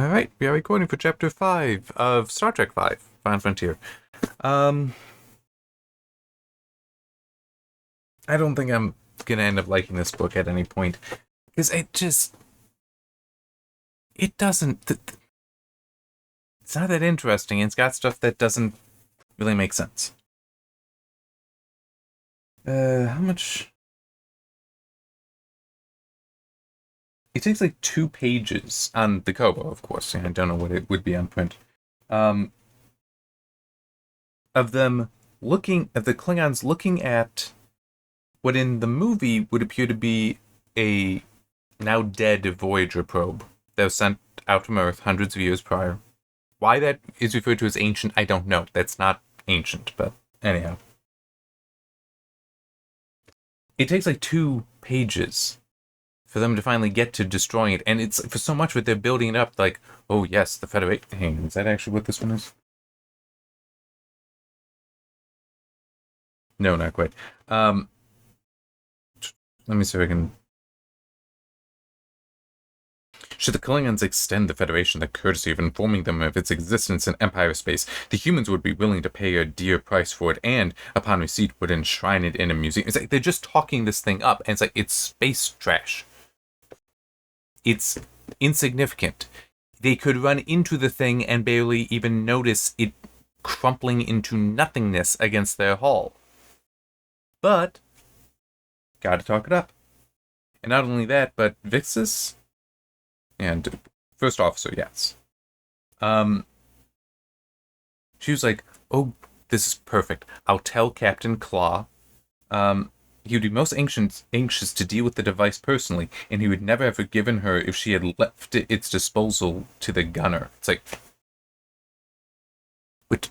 Alright, we are recording for Chapter 5 of Star Trek 5, Final Frontier. I don't think I'm gonna end up liking this book at any point. Because it doesn't, it's not that interesting, and it's got stuff that doesn't really make sense. How much? It takes like 2 pages on the Kobo, of course. I don't know what it would be on print. Of the Klingons looking at what in the movie would appear to be a now dead Voyager probe that was sent out from Earth hundreds of years prior. Why that is referred to as ancient, I don't know. That's not ancient, but anyhow. It takes like 2 pages for them to finally get to destroying it, and it's for so much of it they're building it up like, oh yes, the Federation. Hang on, is that actually what this one is? No, not quite. Let me see if I can. Should the Klingons extend the Federation the courtesy of informing them of its existence in Empire space, the humans would be willing to pay a dear price for it, and, upon receipt, would enshrine it in a museum. It's like they're just talking this thing up, and it's like, it's space trash. It's insignificant. They could run into the thing and barely even notice it crumpling into nothingness against their hull. But, gotta talk it up. And not only that, but Vixis? And first officer, yes. She was like, oh, this is perfect. I'll tell Captain Claw. He would be most anxious to deal with the device personally, and he would never have forgiven her if she had left its disposal to the gunner. It's like,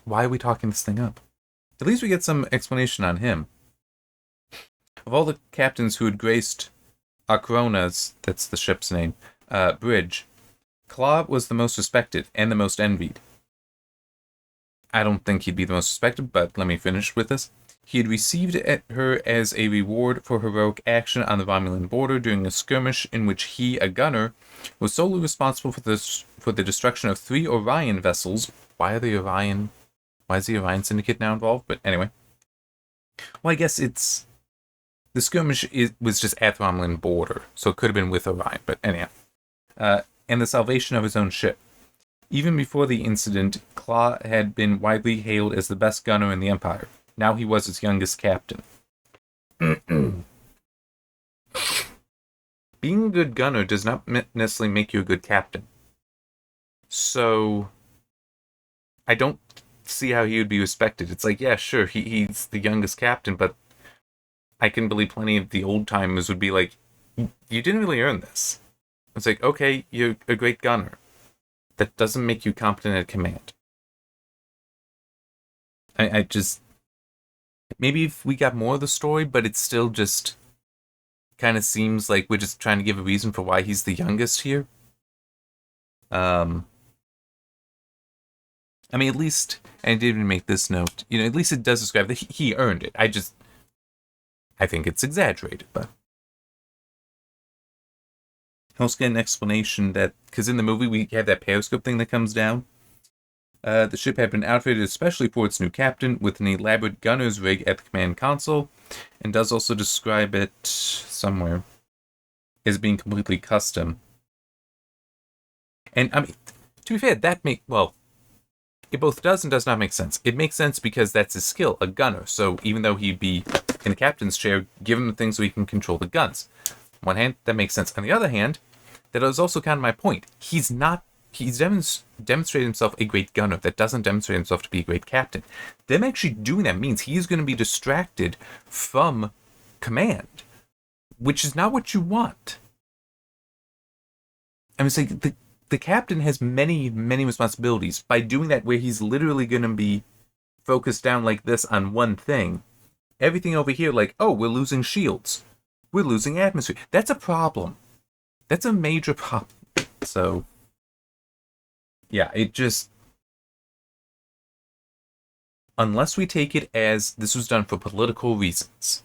why are we talking this thing up? At least we get some explanation on him. Of all the captains who had graced Akrona's, that's the ship's name, bridge, Claw was the most respected and the most envied. I don't think he'd be the most respected, but let me finish with this. He had received her as a reward for heroic action on the Romulan border during a skirmish in which he, a gunner, was solely responsible for the destruction of 3 Orion vessels. Why is the Orion Syndicate now involved? But anyway. Well, I guess the skirmish was just at the Romulan border, so it could have been with Orion, but anyhow. And the salvation of his own ship. Even before the incident, Claw had been widely hailed as the best gunner in the Empire. Now he was its youngest captain. Being a good gunner does not necessarily make you a good captain. So, I don't see how he would be respected. It's like, yeah, sure, he's the youngest captain, but I can believe plenty of the old timers would be like, you didn't really earn this. It's like, okay, you're a great gunner. That doesn't make you competent at command. I just... Maybe if we got more of the story, but it still just kind of seems like we're just trying to give a reason for why he's the youngest here. I mean, at least, and I didn't even make this note, at least it does describe that he earned it. I think it's exaggerated, but... I also get an explanation that, because in the movie we have that periscope thing that comes down. The ship had been outfitted especially for its new captain with an elaborate gunner's rig at the command console, and does also describe it somewhere as being completely custom. And, I mean, to be fair, it both does and does not make sense. It makes sense because that's his skill, a gunner, so even though he'd be in the captain's chair, give him the things so he can control the guns. On one hand, that makes sense. On the other hand, that is also kind of my point. He's demonstrated himself a great gunner. That doesn't demonstrate himself to be a great captain. Them actually doing that means he's going to be distracted from command, which is not what you want. I mean, it's like the captain has many, many responsibilities. By doing that where he's literally going to be focused down like this on one thing, everything over here like, oh, we're losing shields. We're losing atmosphere. That's a problem. That's a major problem. So, yeah, it just... Unless we take it as this was done for political reasons,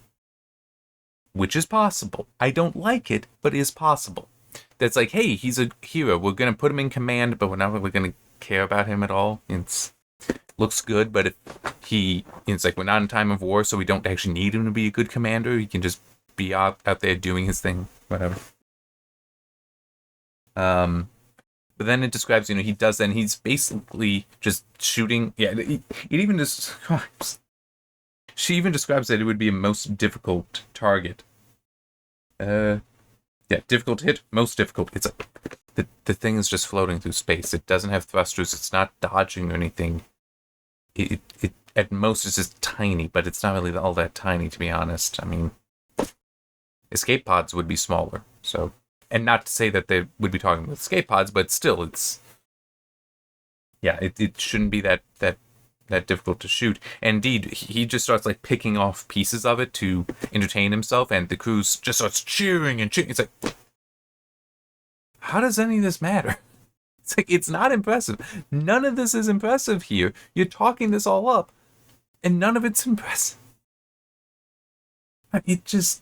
which is possible. I don't like it, but it is possible. that's like, hey, he's a hero. We're gonna put him in command, but we're not really gonna care about him at all. It's looks good, but if it's like we're not in time of war, so we don't actually need him to be a good commander. He can just be out there doing his thing, whatever. But then it describes, he does that, and he's basically just shooting. Yeah, it even describes. She even describes that it would be a most difficult target. Yeah, difficult to hit, most difficult. It's the thing is just floating through space. It doesn't have thrusters. It's not dodging or anything. It at most is just tiny, but it's not really all that tiny, to be honest. I mean, escape pods would be smaller. So, and not to say that they would be talking with escape pods, but still, it shouldn't be that difficult to shoot. And indeed, he just starts like picking off pieces of it to entertain himself, and the crew just starts cheering and cheering. It's like, how does any of this matter? It's like, it's not impressive. None of this is impressive here. You're talking this all up, and none of it's impressive. It just...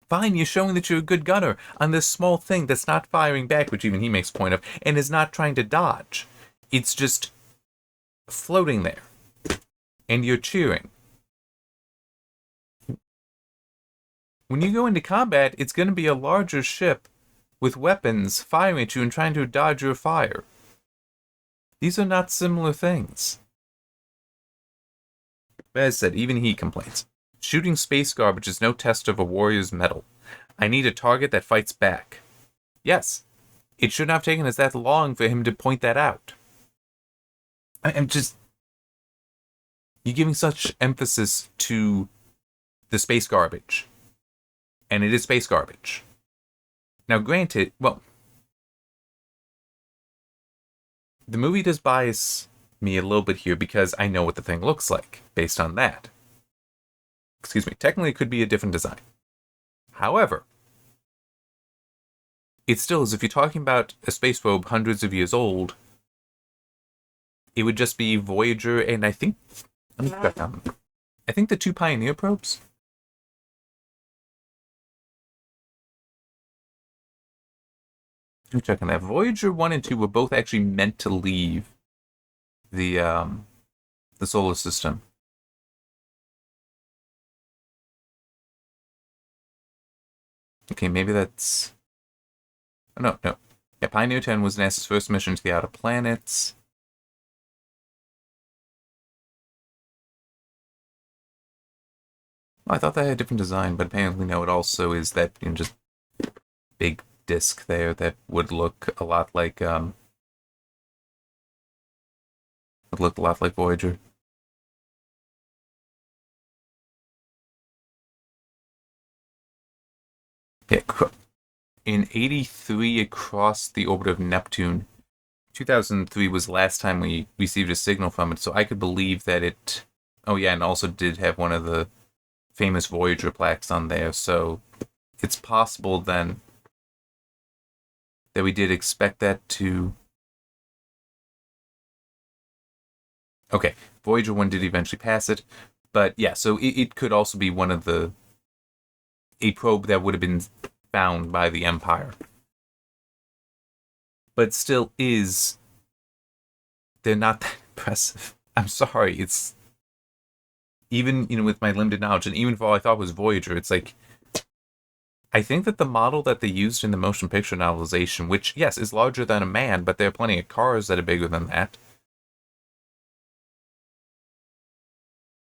Fine, you're showing that you're a good gunner on this small thing that's not firing back, which even he makes a point of, and is not trying to dodge. It's just floating there. And you're cheering. When you go into combat, it's going to be a larger ship with weapons firing at you and trying to dodge your fire. These are not similar things. But as I said, even he complains. Shooting space garbage is no test of a warrior's mettle. I need a target that fights back. Yes, it shouldn't have taken us that long for him to point that out. I'm just... You're giving such emphasis to the space garbage. And it is space garbage. Now, granted, well, the movie does bias me a little bit here because I know what the thing looks like based on that. Excuse me, technically it could be a different design. However, it still is, if you're talking about a space probe hundreds of years old, it would just be Voyager, and I think, let me check on them. I think the 2 Pioneer probes. Let me check on that. Voyager 1 and 2 were both actually meant to leave the solar system. Okay, maybe that's... Oh, no. Yeah, Pioneer 10 was NASA's first mission to the outer planets. Oh, I thought that had a different design, but apparently no, it also is that, just big disc there that would look a lot like, Voyager. Yeah, in 83 across the orbit of Neptune. 2003 was the last time we received a signal from it, so I could believe that it... Oh yeah, and also did have one of the famous Voyager plaques on there, so it's possible then that we did expect that to... Okay, Voyager 1 did eventually pass it, but yeah, so it could also be one of a probe that would have been found by the Empire. But still is... They're not that impressive. I'm sorry, it's... Even, with my limited knowledge, and even if all I thought was Voyager, it's like... I think that the model that they used in the motion picture novelization, which, yes, is larger than a man, but there are plenty of cars that are bigger than that.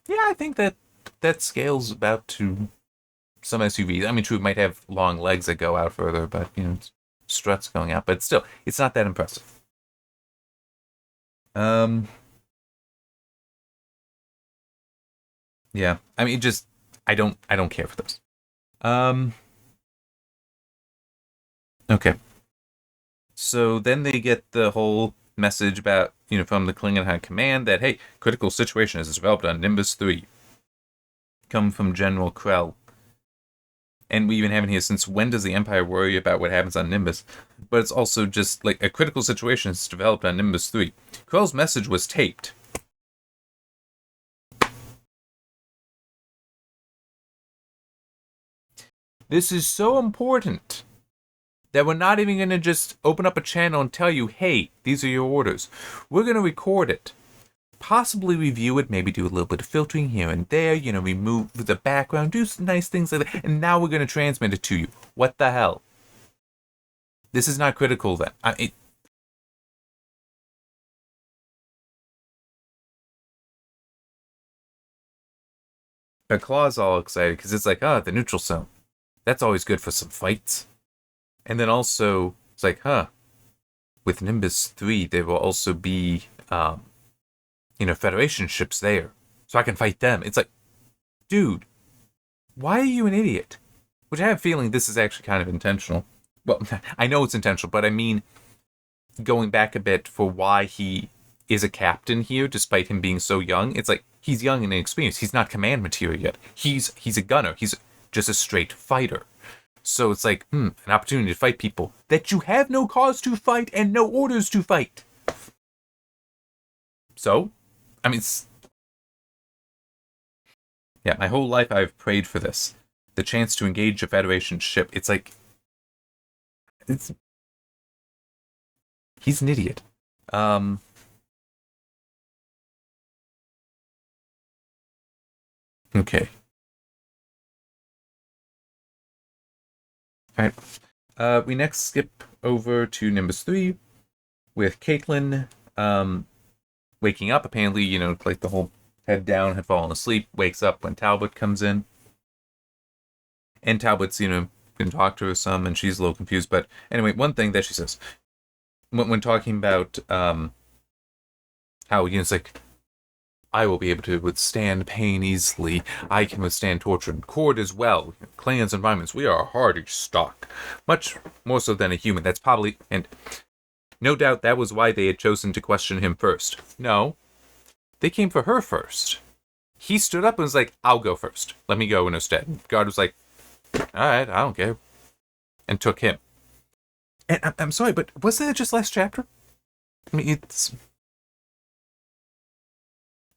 Yeah, I think that scales about to some SUVs. I mean, true, it might have long legs that go out further, but, struts going out. But still, it's not that impressive. Yeah, I mean, just, I don't care for those. Okay. So then they get the whole message about, from the Klingon High Command that, hey, critical situation is developed on Nimbus 3. Come from General Krell. And we even have in here, since when does the Empire worry about what happens on Nimbus? But it's also just, like, a critical situation is developed on Nimbus 3. Krell's message was taped. This is so important that we're not even going to just open up a channel and tell you, hey, these are your orders. We're going to record it, possibly review it, maybe do a little bit of filtering here and there, remove the background, do some nice things like that, and now we're going to transmit it to you. What the hell? This is not critical then. But Claw's all excited because it's like, the neutral zone. That's always good for some fights. And then also, it's like, with Nimbus 3, there will also be, Federation ships there. So I can fight them. It's like, dude, why are you an idiot? Which I have a feeling this is actually kind of intentional. Well, I know it's intentional, but I mean, going back a bit for why he is a captain here, despite him being so young, it's like, he's young and inexperienced. He's not command material yet. He's a gunner. He's just a straight fighter. So it's like, an opportunity to fight people that you have no cause to fight and no orders to fight. So, I mean, yeah, my whole life I've prayed for this. The chance to engage a Federation ship. It's like, he's an idiot. Okay. Alright. We next skip over to Nimbus 3 with Caitlin waking up. Apparently, like the whole head down, had fallen asleep, wakes up when Talbot comes in. And Talbot's, can talk to her some, and she's a little confused. But anyway, one thing that she says, when talking about how, it's like, I will be able to withstand pain easily. I can withstand torture and Cord as well. Clans and environments, we are a hardy stock. Much more so than a human. That's probably, and no doubt that was why they had chosen to question him first. No, they came for her first. He stood up and was like, I'll go first. Let me go instead. God was like, alright, I don't care. And took him. And I'm sorry, but wasn't it just last chapter? I mean, it's...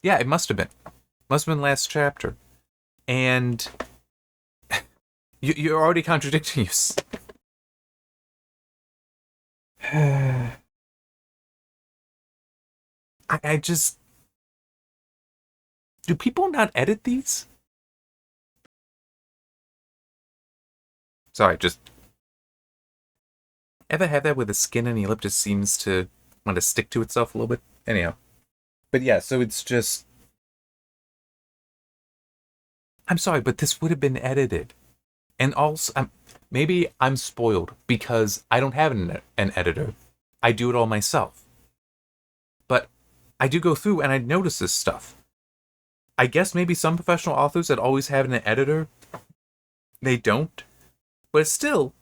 Yeah, it must have been. Must have been last chapter. And you're already contradicting us. I just... Do people not edit these? Sorry, just... Ever have that where the skin on your lip just seems to want to stick to itself a little bit? Anyhow. But yeah, so it's just... I'm sorry, but this would have been edited. And also, maybe I'm spoiled because I don't have an editor. I do it all myself. But I do go through and I notice this stuff. I guess maybe some professional authors that always have an editor, they don't. But still,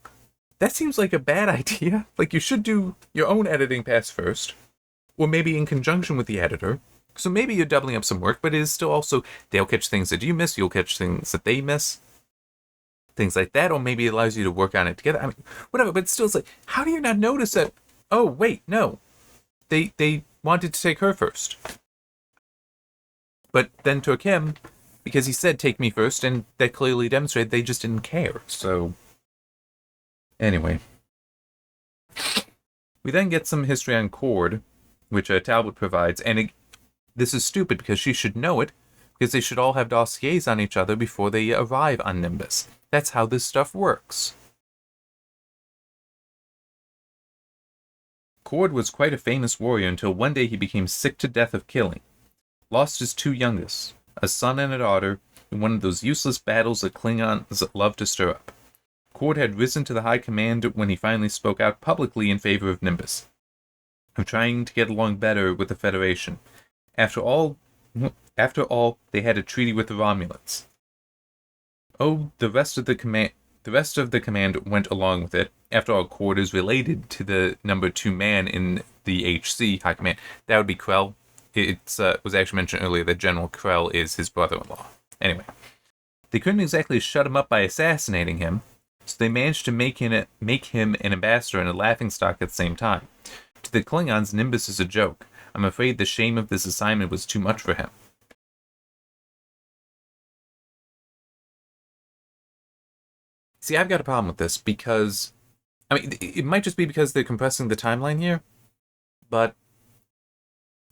that seems like a bad idea. Like, you should do your own editing pass first. Or maybe in conjunction with the editor. So maybe you're doubling up some work, but it is still also, they'll catch things that you miss, you'll catch things that they miss. Things like that, or maybe it allows you to work on it together. I mean, whatever, but still, it's like, how do you not notice that, oh, wait, no. They wanted to take her first. But then took him, because he said, take me first, and that clearly demonstrated they just didn't care, so... Anyway. We then get some history on Cord, which Talbot provides, and this is stupid because she should know it, because they should all have dossiers on each other before they arrive on Nimbus. That's how this stuff works. Cord was quite a famous warrior until one day he became sick to death of killing. Lost his two youngest, a son and a daughter, in one of those useless battles that Klingons love to stir up. Cord had risen to the high command when he finally spoke out publicly in favor of Nimbus, of trying to get along better with the Federation. After all, they had a treaty with the Romulans. Oh, the rest of the command went along with it. After all, Cord is related to the number 2 man in the HC High Command. That would be Krell. It was actually mentioned earlier that General Krell is his brother-in-law. Anyway, they couldn't exactly shut him up by assassinating him, so they managed to make him an ambassador and a laughingstock at the same time. To the Klingons, Nimbus is a joke. I'm afraid the shame of this assignment was too much for him. See, I've got a problem with this because, I mean, it might just be because they're compressing the timeline here, but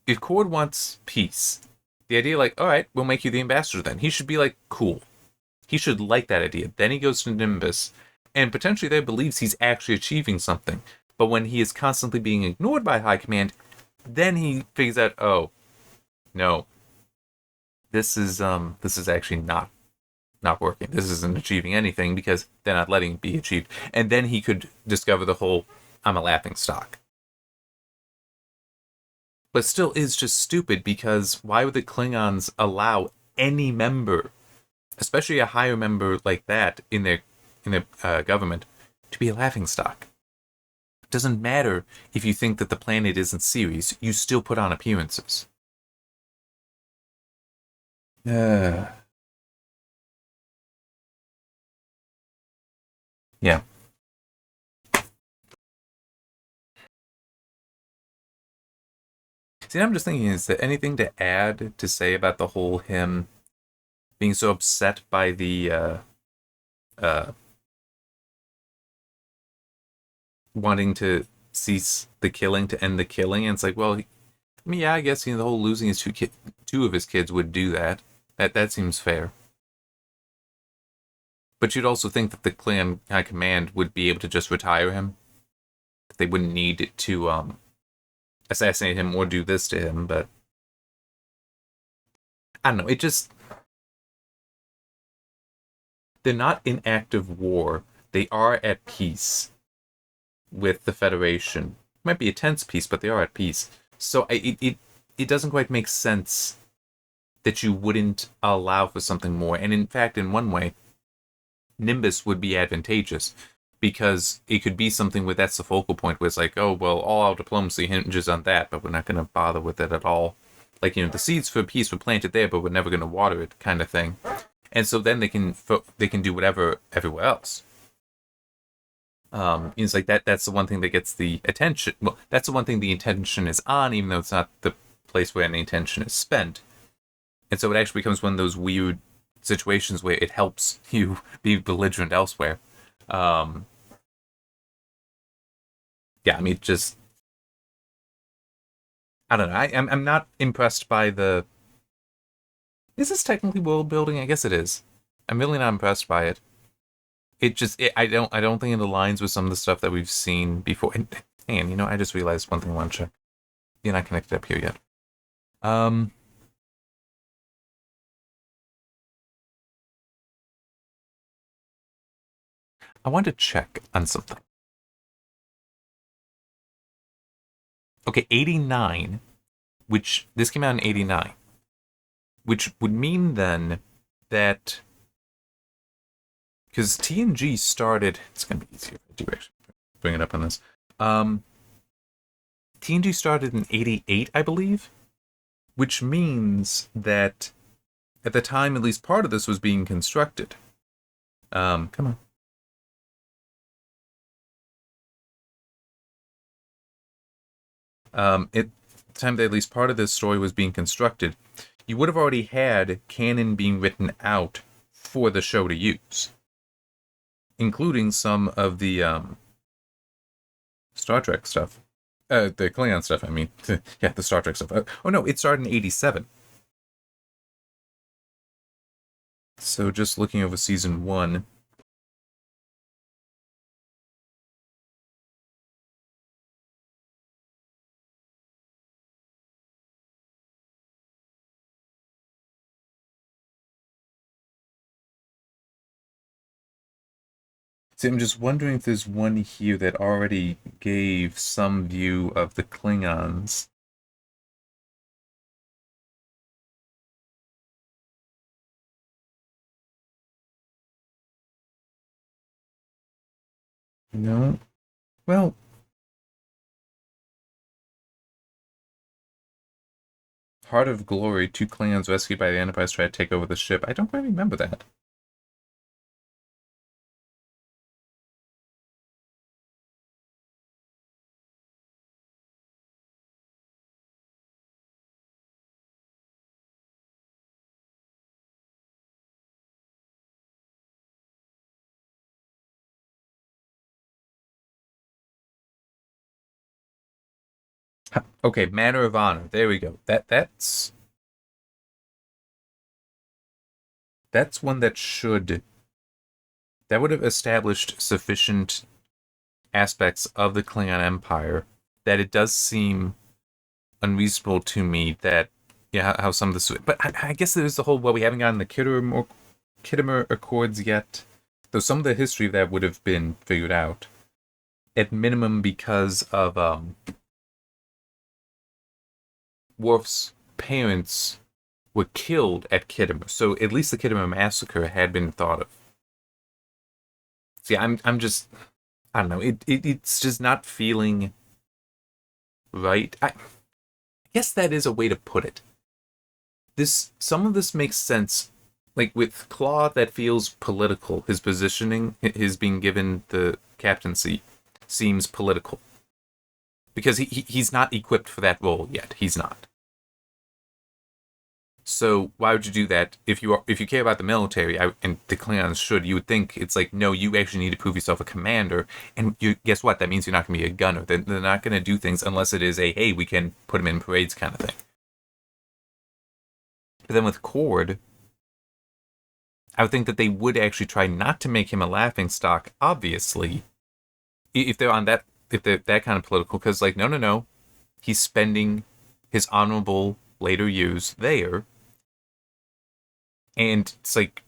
if Cord wants peace, the idea like, all right, we'll make you the ambassador then. He should be like, cool. He should like that idea. Then he goes to Nimbus, and potentially there believes he's actually achieving something. But when he is constantly being ignored by High Command, then he figures out, oh, no, this is actually not working. This isn't achieving anything because they're not letting it be achieved. And then he could discover the whole I'm a laughing stock. But still is just stupid because why would the Klingons allow any member, especially a higher member like that in their government, to be a laughing stock? It doesn't matter if you think that the planet isn't serious, you still put on appearances. Yeah. Yeah. See, I'm just thinking, is there anything to add to say about the whole him being so upset by the uh, wanting to cease the killing, to end the killing? And it's like, well, I mean, yeah, I guess the whole losing his two of his kids would do that. That seems fair. But you'd also think that the Klan High Command would be able to just retire him. They wouldn't need to assassinate him or do this to him. But I don't know. It just they're not in active war. They are at peace with the Federation. It might be a tense peace, but they are at peace. So it doesn't quite make sense that you wouldn't allow for something more. And in fact, in one way, Nimbus would be advantageous because it could be something where that's the focal point where it's like, oh, well, all our diplomacy hinges on that, but we're not going to bother with it at all. Like, the seeds for peace were planted there, but we're never going to water it, kind of thing. And so then they can do whatever everywhere else. It's like that's the one thing that gets the attention. Well, that's the one thing the attention is on, even though it's not the place where any attention is spent. And so it actually becomes one of those weird situations where it helps you be belligerent elsewhere. Yeah, I mean, just I don't know. I'm not impressed by the. Is this technically world building? I guess it is. I'm really not impressed by it. I don't think it aligns with some of the stuff that we've seen before. And I just realized one thing I want to check. You're not connected up here yet. Um, I want to check on something. Okay, 89, which this came out in 89, which would mean then that because TNG started, it's gonna be easier if I do actually bring it up on this. TNG started in 88, I believe, which means that at the time, at least part of this was being constructed. Come on. At the time that at least part of this story was being constructed, you would have already had canon being written out for the show to use, including some of the Star Trek stuff. The Klingon stuff, I mean. Yeah, the Star Trek stuff. Oh no, it started in 87. So just looking over season 1. See, I'm just wondering if there's one here that already gave some view of the Klingons. No? Well, Heart of Glory, 2 Klingons rescued by the Enterprise try to take over the ship. I don't quite remember that. Okay, manner of honor. There we go. That's one that would have established sufficient aspects of the Klingon Empire that it does seem unreasonable to me that yeah how some of this. But I guess there's the whole we haven't gotten the Kittimer Accords yet, though some of the history of that would have been figured out at minimum because of Worf's parents were killed at Kittimer, so at least the Kittimer massacre had been thought of. See, I'm just I don't know. It's just not feeling right. I guess that is a way to put it. Some of this makes sense. Like with Claw, that feels political. His positioning, his being given the captaincy, seems political because he's not equipped for that role yet. He's not. So why would you do that if you care about the military? And the Klingons should. You would think it's like, no, you actually need to prove yourself a commander. And guess what? That means you're not going to be a gunner. They're not going to do things unless it is a hey, we can put him in parades kind of thing. But then with Cord, I would think that they would actually try not to make him a laughingstock. Obviously, if they're that kind of political, because like no, he's spending his honorable later years there. And it's like,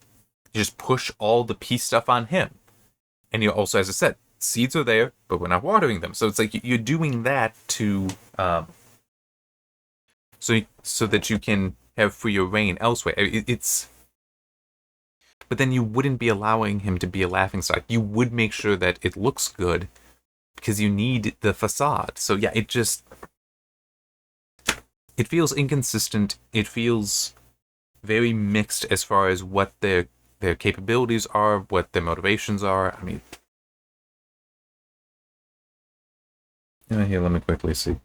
you just push all the peace stuff on him. And you also, as I said, seeds are there, but we're not watering them. So it's like you're doing that to, so that you can have freer reign elsewhere. But then you wouldn't be allowing him to be a laughingstock. You would make sure that it looks good because you need the facade. So yeah, it feels inconsistent. It feels very mixed as far as what their capabilities are, what their motivations are. I mean, here, let me quickly see.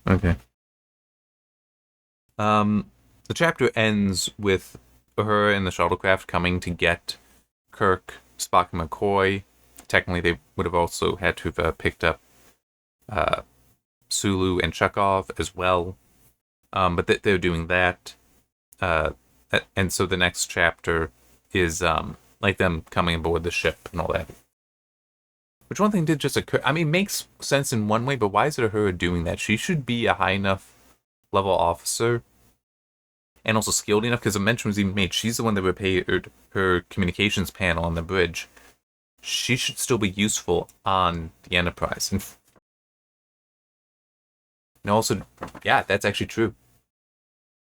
Okay. The chapter ends with her and the shuttlecraft coming to get Kirk, Spock, and McCoy. Technically, they would have also had to have picked up Sulu and Chekhov as well. But they're doing that. And so the next chapter is like them coming aboard the ship and all that. Which one thing did just occur? I mean, makes sense in one way, but why is it her doing that? She should be a high enough level officer and also skilled enough, because a mention was even made. She's the one that repaired her communications panel on the bridge. She should still be useful on the Enterprise. And also, yeah, that's actually true.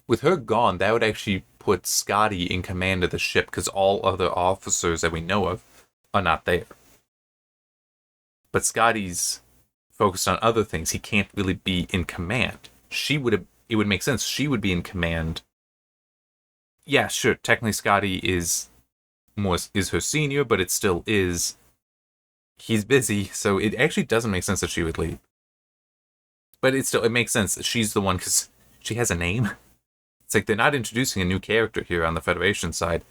With her gone, that would actually put Scotty in command of the ship, because all other officers that we know of are not there. But Scotty's focused on other things. He can't really be in command. It would make sense. She would be in command. Yeah, sure. Technically, Scotty is her senior, but it still is. He's busy, so it actually doesn't make sense that she would leave. But it makes sense that she's the one, because she has a name. It's like they're not introducing a new character here on the Federation side.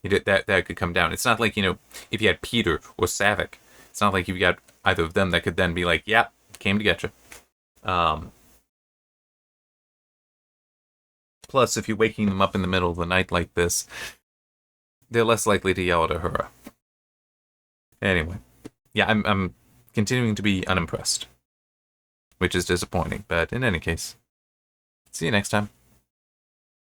That could come down. It's not like, if you had Peter or Savick, it's not like you've got either of them that could then be like, yeah, came to get you. Plus, if you're waking them up in the middle of the night like this, they're less likely to yell at Uhura. Anyway, yeah, I'm continuing to be unimpressed, which is disappointing. But in any case, see you next time.